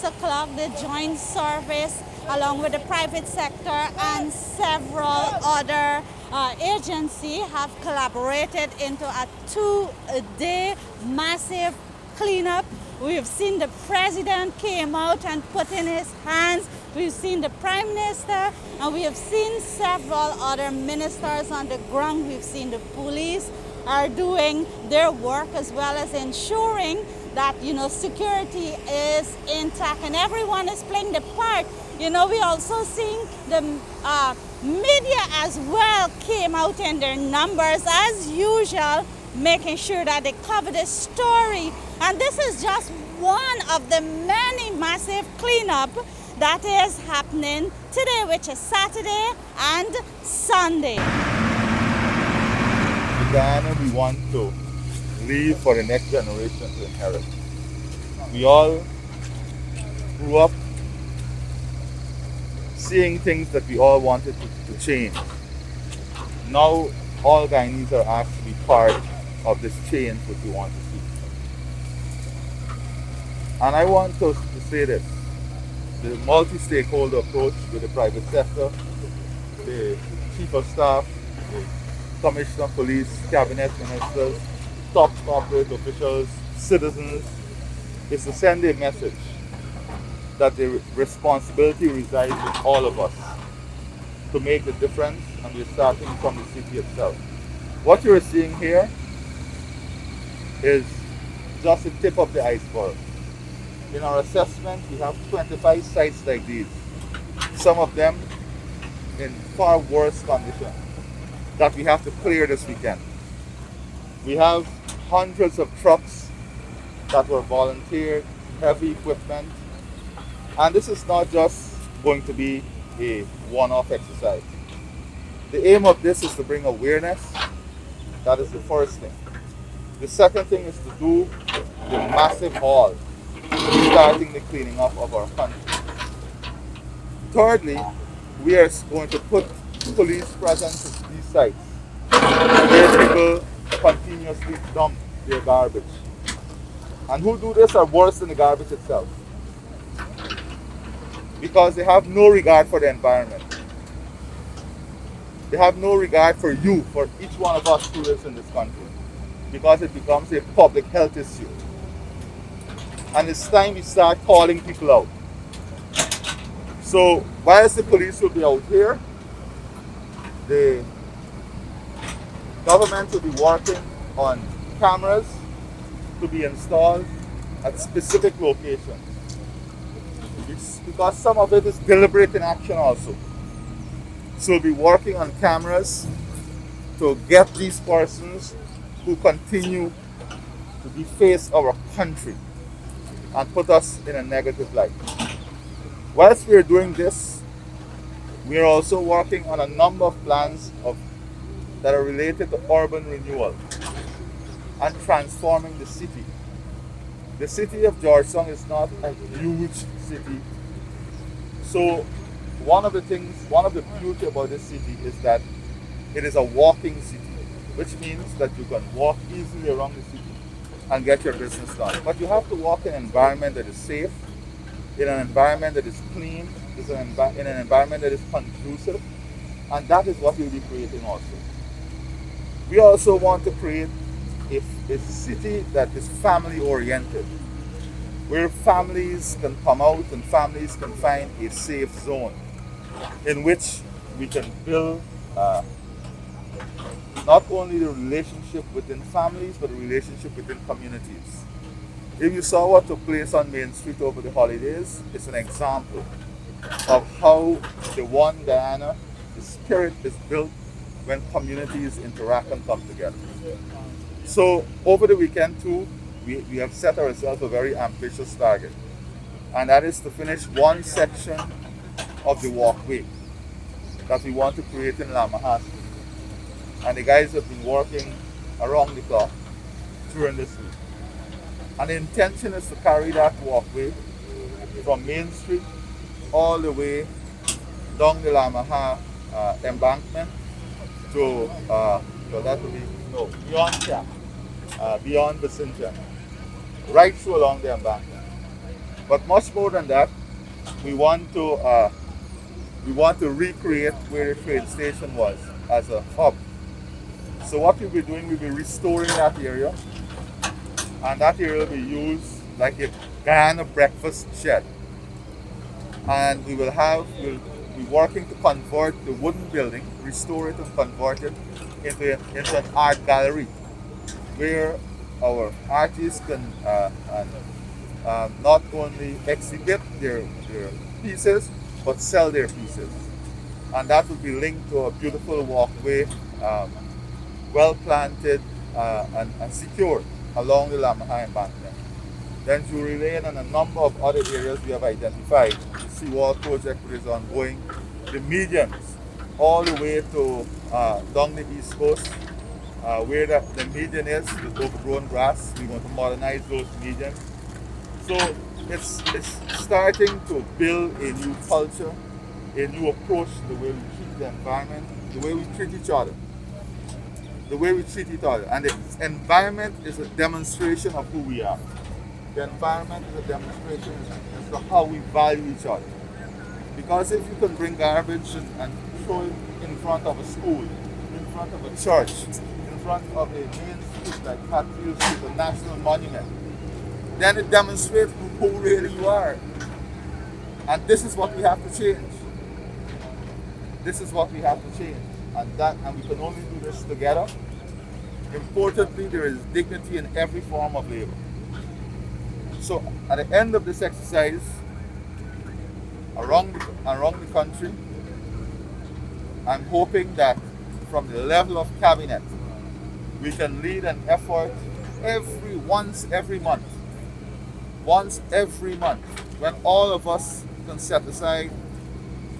Water Club, the Joint Service, along with the private sector and several other agencies have collaborated into a 2-day massive cleanup. We've seen the president came out and put in his hands. We've seen the prime minister, and we have seen several other ministers on the ground. We've seen the police are doing their work, as well as ensuring that, security is intact and everyone is playing the part. We also seen the media as well came out in their numbers as usual, making sure that they cover the story. And this is just one of the many massive cleanup that is happening today, which is Saturday and Sunday. The Guyana we want to leave for the next generation to inherit. We all grew up seeing things that we all wanted to change. Now all Guyanese are asked to be part of this change which we want to see. And I want to say this. The multi-stakeholder approach with the private sector, the chief of staff, the commissioner of police, cabinet ministers, top corporate officials, citizens, is to send a message that the responsibility resides with all of us to make the difference, and we're starting from the city itself. What you're seeing here is just the tip of the iceberg. In our assessment, we have 25 sites like these, some of them in far worse condition, that we have to clear this weekend. We have hundreds of trucks that were volunteered, heavy equipment, and this is not just going to be a one-off exercise. The aim of this is to bring awareness. That is the first thing. The second thing is to do the massive haul, starting the cleaning up of our country. Thirdly, we are going to put police presence at these sites where people continuously dump their garbage. And who do this are worse than the garbage itself, because they have no regard for the environment. They have no regard for you, for each one of us who lives in this country, because it becomes a public health issue. And it's time we start calling people out. So whilst the police will be out here, the government will be working on cameras to be installed at specific locations. It's because some of it is deliberate inaction also. So we'll be working on cameras to get these persons who continue to deface our country and put us in a negative light. Whilst we are doing this, we are also working on a number of plans that are related to urban renewal and transforming the city. The city of Georgetown is not a huge city. So one of the beauty about this city is that it is a walking city, which means that you can walk easily around the city and get your business done. But you have to walk in an environment that is safe, in an environment that is clean, in an environment that is conducive, and that is what we'll be creating also. We also want to create a city that is family oriented, where families can come out and families can find a safe zone in which we can build not only the relationship within families, but the relationship within communities. If you saw what took place on Main Street over the holidays, it's an example of how the One Guyana, the spirit is built when communities interact and come together. So over the weekend too, we have set ourselves a very ambitious target, and that is to finish one section of the walkway that we want to create in Lamaha. And the guys have been working around the clock during this week. And the intention is to carry that walkway from Main Street all the way down the Lamaha embankment to that will be beyond Cap, beyond Vicinton, right through along the embankment. But much more than that, we want to recreate where the train station was as a hub. So what we'll be doing, we'll be restoring that area, and that area will be used like a Guyana breakfast shed. And we'll be working to convert the wooden building, restore it and convert it into an art gallery where our artists can not only exhibit their pieces but sell their pieces. And that will be linked to a beautiful walkway, well planted and secured along the Lamahai embankment. Then Jury Lane and a number of other areas we have identified. The seawall project is ongoing. The medians, all the way to down the east coast, where the median is, the overgrown grass. We want to modernize those medians. So it's starting to build a new culture, a new approach to the way we treat the environment, the way we treat each other. The way we treat each other. And the environment is a demonstration of who we are. The environment is a demonstration as to how we value each other. Because if you can bring garbage and throw it in front of a school, in front of a church, in front of a main street like Hatfield Street, a national monument, then it demonstrates who really you are. And this is what we have to change. This is what we have to change. And we can only do this together. Importantly, there is dignity in every form of labor. So at the end of this exercise, around the country, I'm hoping that from the level of cabinet, we can lead an effort once every month, when all of us can set aside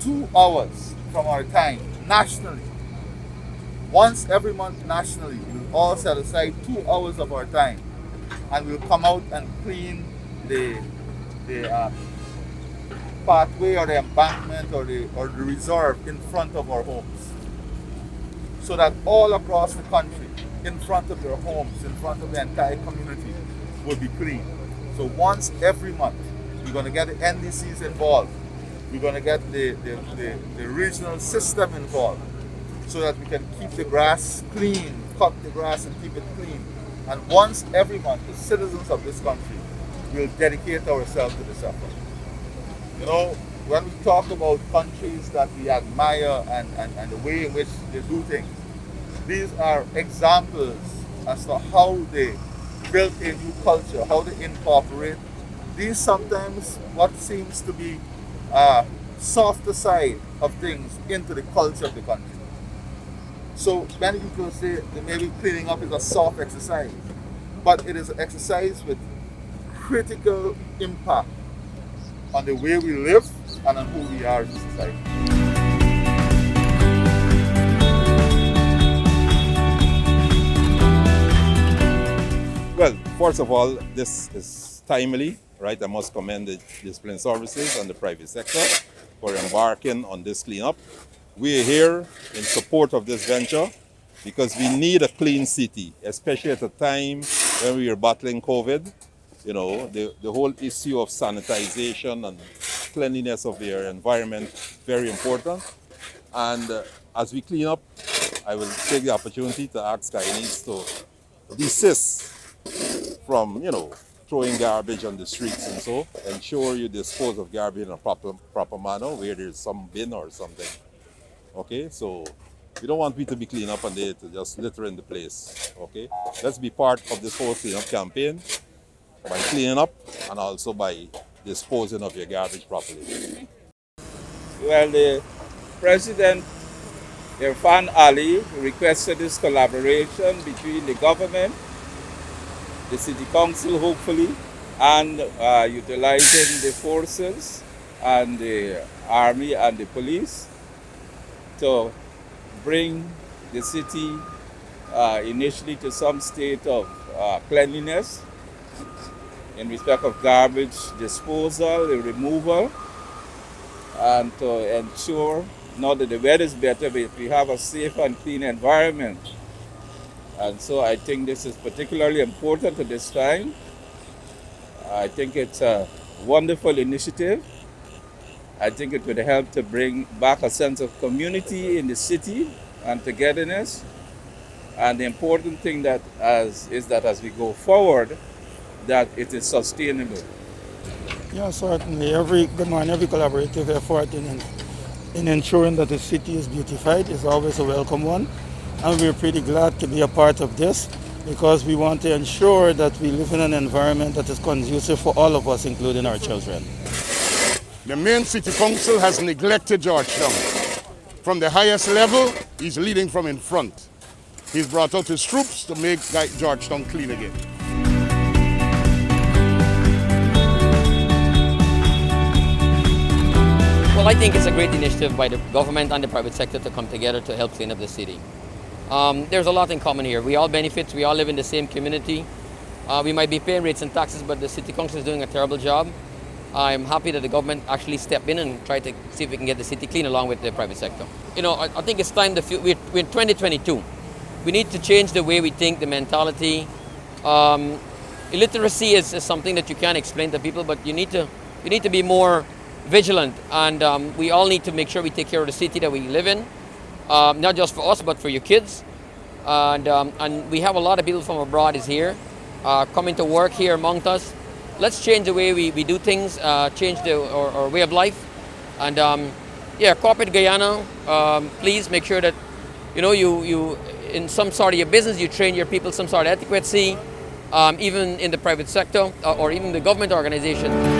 2 hours from our time nationally. Once every month nationally, we'll all set aside 2 hours of our time, and we'll come out and clean the pathway or the embankment or the reserve in front of our homes, so that all across the country, in front of your homes, in front of the entire community, will be clean. So once every month, we're going to get the NDCs involved. We're going to get the regional system involved, so that we can keep the grass clean, cut the grass and keep it clean. And once every month, the citizens of this country will dedicate ourselves to this effort. You know, when we talk about countries that we admire and the way in which they do things, these are examples as to how they built a new culture, how they incorporate these sometimes what seems to be softer side of things into the culture of the country. So many people say that maybe cleaning up is a soft exercise, but it is an exercise with critical impact on the way we live and on who we are as a society. Well, first of all, this is timely, right? I must commend the discipline services and the private sector for embarking on this cleanup. We are here in support of this venture because we need a clean city, especially at a time when we are battling COVID. You know, the whole issue of sanitization and cleanliness of their environment is very important. And as we clean up, I will take the opportunity to ask Guyanese to desist from, throwing garbage on the streets and so. Ensure you dispose of garbage in a proper manner where there's some bin or something. Okay, so we don't want people to be clean up and they to just litter in the place. Okay, let's be part of this whole cleanup campaign by cleaning up and also by disposing of your garbage properly. Well, the President Irfan Ali requested this collaboration between the government, the City Council hopefully, and utilizing the forces and the Army and the police to bring the city initially to some state of cleanliness in respect of garbage disposal, the removal, and to ensure not that the weather is better, but we have a safe and clean environment. And so I think this is particularly important at this time. I think it's wonderful initiative. I think it would help to bring back a sense of community in the city and togetherness. And the important thing is that as we go forward, that it is sustainable. Yeah, certainly. Every collaborative effort in ensuring that the city is beautified is always a welcome one. And we're pretty glad to be a part of this because we want to ensure that we live in an environment that is conducive for all of us, including our children. The main city council has neglected Georgetown. From the highest level, he's leading from in front. He's brought out his troops to make Georgetown clean again. Well, I think it's a great initiative by the government and the private sector to come together to help clean up the city. There's a lot in common here. We all benefit, we all live in the same community. We might be paying rates and taxes, but the city council is doing a terrible job. I'm happy that the government actually stepped in and tried to see if we can get the city clean along with the private sector. You know, I think it's time, we're in 2022. We need to change the way we think, the mentality. Illiteracy is something that you can't explain to people, but you need to be more vigilant, and we all need to make sure we take care of the city that we live in, not just for us, but for your kids. And we have a lot of people from abroad is here, coming to work here among us. Let's change the way we do things, change our way of life. And yeah, corporate Guyana, please make sure that, you know, you in some sort of your business, you train your people some sort of etiquette, even in the private sector or even the government organization.